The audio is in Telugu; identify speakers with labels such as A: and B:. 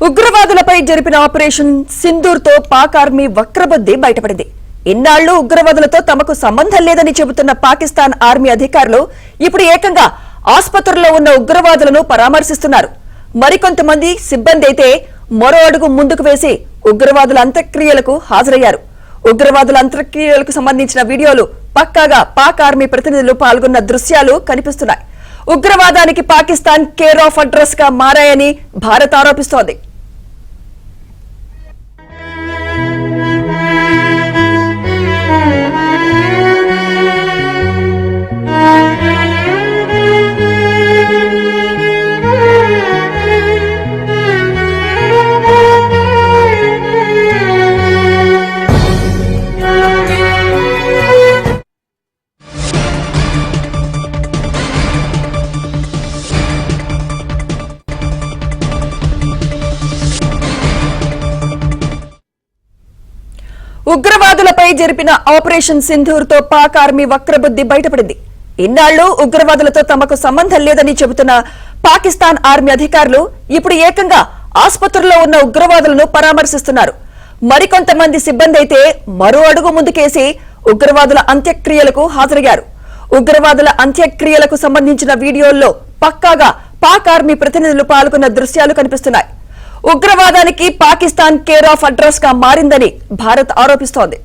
A: ఉగ్రవాదులపై జరిపిన ఆపరేషన్ సింధూర్ తో పాక్ ఆర్మీ వక్రబుద్ధి బయటపడింది. ఇన్నాళ్లు ఉగ్రవాదులతో తమకు సంబంధం లేదని చెబుతున్న పాకిస్తాన్ ఆర్మీ అధికారులు ఇప్పుడు ఏకంగా ఆసుపత్రుల్లో ఉన్న ఉగ్రవాదులను పరామర్శిస్తున్నారు. మరికొంతమంది సిబ్బంది అయితే మరో అడుగు ముందుకు వేసి ఉగ్రవాదుల అంత్యక్రియలకు హాజరయ్యారు. ఉగ్రవాదుల అంత్యక్రియలకు సంబంధించిన వీడియోలు పక్కాగా పాక్ ఆర్మీ ప్రతినిధులు పాల్గొన్న దృశ్యాలు కనిపిస్తున్నాయి. ఉగ్రవాదానికి పాకిస్తాన్ కేర్ ఆఫ్ అడ్రస్ గా మారాయని భారత్ ఆరోపిస్తోంది. ఉగ్రవాదులపై జరిపిన ఆపరేషన్ సింధూర్ తో పాక్ ఆర్మీ వక్రబుద్ధి బయటపడింది. ఇన్నాళ్లు ఉగ్రవాదులతో తమకు సంబంధం లేదని చెబుతున్న పాకిస్తాన్ ఆర్మీ అధికారులు ఇప్పుడు ఏకంగా ఆసుపత్రుల్లో ఉన్న ఉగ్రవాదులను పరామర్శిస్తున్నారు. మరికొంతమంది సిబ్బంది అయితే మరో అడుగు ముందుకేసి ఉగ్రవాదుల అంత్యక్రియలకు హాజరయ్యారు. ఉగ్రవాదుల అంత్యక్రియలకు సంబంధించిన వీడియోల్లో పక్కాగా పాక్ ఆర్మీ ప్రతినిధులు పాల్గొన్న దృశ్యాలు కనిపిస్తున్నాయి. ఉగ్రవాదానికి పాకిస్తాన్ కేర్ ఆఫ్ అడ్రస్ గా మారిందని భారత్ ఆరోపిస్తోంది.